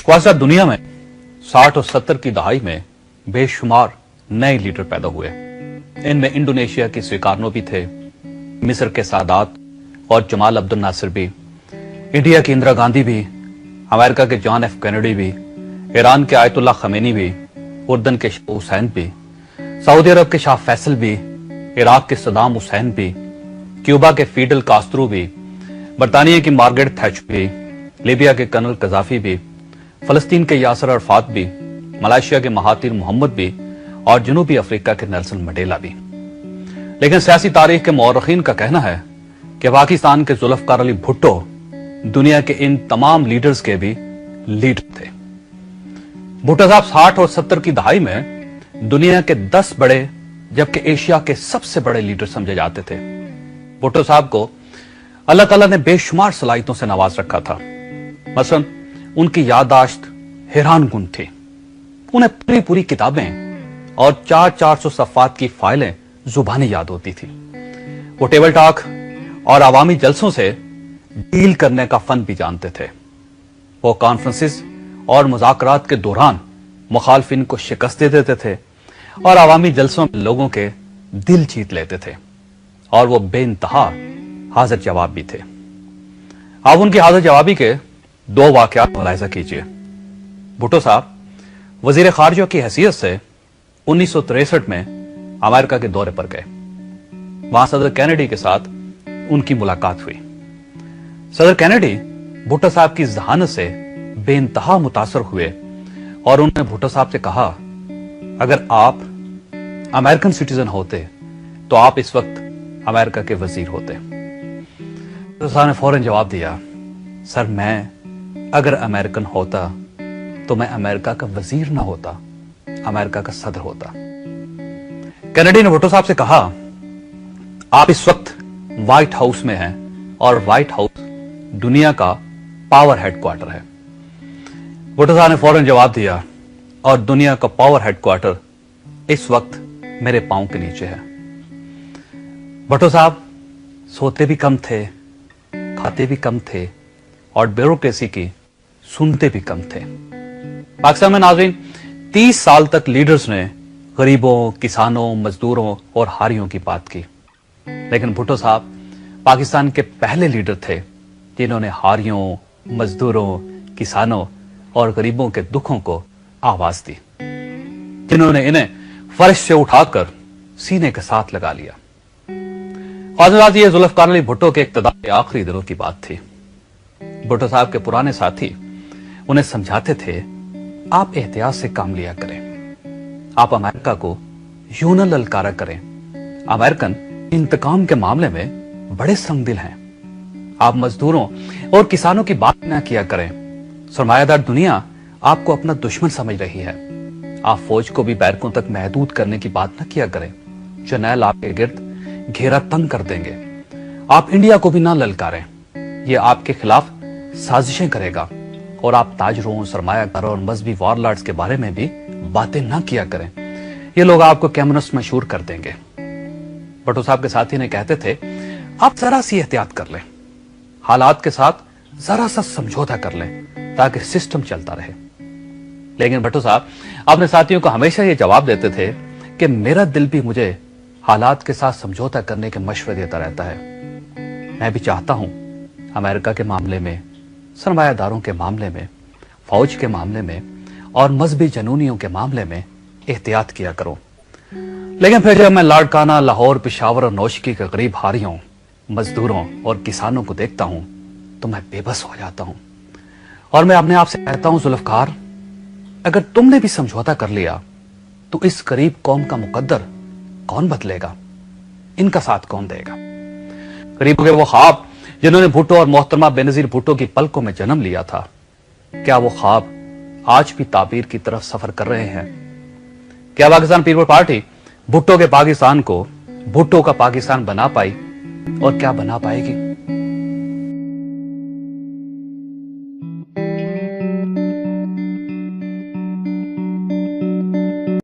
ख्वाजा दुनिया में 60 और 70 की दहाई में बेशुमार नए लीडर पैदा हुए। इनमें इंडोनेशिया के सुकार्नो भी थे, मिस्र के सादात और जमाल अब्दुल नासिर भी, इंडिया की इंदिरा गांधी भी, अमेरिका के जॉन एफ कैनेडी भी, ईरान के आयतुल्लाह खमेनी भी, उर्दन के शाह हुसैन भी, सऊदी अरब के शाह फैसल भी, इराक के सदाम हुसैन भी, क्यूबा के फीडल कास्त्रो भी, बरतानिया की मार्गरेट थैचर भी, लीबिया के कर्नल कजाफी भी, फलस्तीन के यासर अरफात भी, मलेशिया के महातिर मोहम्मद भी और जनूबी अफ्रीका के नेल्सन मंडेला भी। लेकिन सियासी तारीख के मौरखीन का कहना है कि पाकिस्तान के जुल्फकार अली भुट्टो दुनिया के इन तमाम लीडर्स के भी लीडर थे। भुट्टो साहब 60 और 70 की दहाई में दुनिया के 10 बड़े जबकि एशिया के सबसे बड़े लीडर समझे जाते थे। भुट्टो साहब को अल्लाह ताला ने बेशुमार सलाहियतों से नवाज रखा था। मसलन उनकी याददाश्त हैरान कुन थी। उन्हें पूरी पूरी किताबें और 400 सफ़ात की फाइलें जुबानी याद होती थी। वो टेबल टॉक और अवामी जलसों से डील करने का फन भी जानते थे। वो कॉन्फ्रेंसेस और मुज़ाकरात के दौरान मुखालफिन को शिकस्त दे देते थे और अवामी जलसों में लोगों के दिल जीत लेते थे। और वो बेइंतहा हाजिर जवाब भी थे। आप उनकी हाजिर जवाबी के 2 वाकयात मुलाहिजा कीजिए। भुट्टो साहब वजीर खारजा की हैसियत से 1963 में अमेरिका के दौरे पर गए। वहां सदर कैनेडी के साथ उनकी मुलाकात हुई। सदर कैनेडी भुट्टो साहब की जहानत से बेइंतहा मुतासर हुए और उन्होंने भुट्टो साहब से कहा, अगर आप अमेरिकन सिटीजन होते तो आप इस वक्त अमेरिका के वजीर होते। भुट्टो साहब ने फौरन जवाब दिया, सर मैं अगर अमेरिकन होता तो मैं अमेरिका का वजीर ना होता, अमेरिका का सदर होता। कैनेडी ने भुट्टो साहब से कहा, आप इस वक्त व्हाइट हाउस में हैं और व्हाइट हाउस दुनिया का पावर हेडक्वार्टर है। भुट्टो साहब ने फौरन जवाब दिया, और दुनिया का पावर हेडक्वार्टर इस वक्त मेरे पांव के नीचे है। भुट्टो साहब सोते भी कम थे, खाते भी कम थे और ब्यूरोक्रेसी की सुनते भी कम थे। पाकिस्तान में नाज़रीन 30 साल तक लीडर्स ने गरीबों, किसानों, मजदूरों और हारियों की बात की। लेकिन भुट्टो साहब पाकिस्तान के पहले लीडर थे जिन्होंने हारियों, मजदूरों, किसानों और गरीबों के दुखों को आवाज दी, जिन्होंने इन्हें फर्श से उठाकर सीने के साथ लगा लिया। और ये जुल्फकार अली भुट्टो के इक़्तिदार के आखिरी दिनों की बात थी। भुट्टो साहब के पुराने साथी उन्हें समझाते थे, आप एहतियात से काम लिया करें, आप अमेरिका को यूं न ललकारा करें। अमेरिकन इंतकाम के मामले में बड़े संगदिल हैं। आप मजदूरों और किसानों की बात न किया करें। सरमायादार दुनिया आपको अपना दुश्मन समझ रही है। आप फौज को भी बैरकों तक महदूद करने की बात न किया करें। जर्नैल आपके गिर्द घेरा तंग कर देंगे। आप इंडिया को भी ना ललकारें, ये आपके खिलाफ साजिशें करेगा। और आप ताजरों, सरमायादारों और मजहबी वॉरलॉर्ड्स के बारे में भी बातें ना किया करें, ये लोग आपको कम्युनिस्ट मशहूर कर देंगे। भुट्टो साहब के साथी ने कहते थे, आप जरा सी एहतियात कर लें, हालात के साथ जरा सा समझौता कर लें ताकि सिस्टम चलता रहे। लेकिन भुट्टो साहब अपने साथियों को हमेशा ये जवाब देते थे कि मेरा दिल भी मुझे हालात के साथ समझौता करने के मशवरे देता रहता है। मैं भी चाहता हूं अमेरिका के मामले में, सरमायादारों के मामले में, फौज के मामले में और मजहबी जनूनियों के मामले में एहतियात किया करो। लेकिन फिर जब मैं लाड़काना, लाहौर, पेशावर और नौशकी के गरीब हारियों, मजदूरों और किसानों को देखता हूं तो मैं बेबस हो जाता हूं और मैं अपने आप से कहता हूं, जुल्फकार अगर तुमने भी समझौता कर लिया तो इस गरीब कौम का मुकद्दर कौन बदलेगा, इनका साथ कौन देगा। गरीबों के वो ख्वाब जिन्होंने भुट्टो और मोहतरमा बेनजीर भुट्टो की पलकों में जन्म लिया था, क्या वो ख्वाब आज भी ताबीर की तरफ सफर कर रहे हैं? क्या पाकिस्तान पीपल्स पार्टी भुट्टो के पाकिस्तान को भुट्टो का पाकिस्तान बना पाई और क्या बना पाएगी?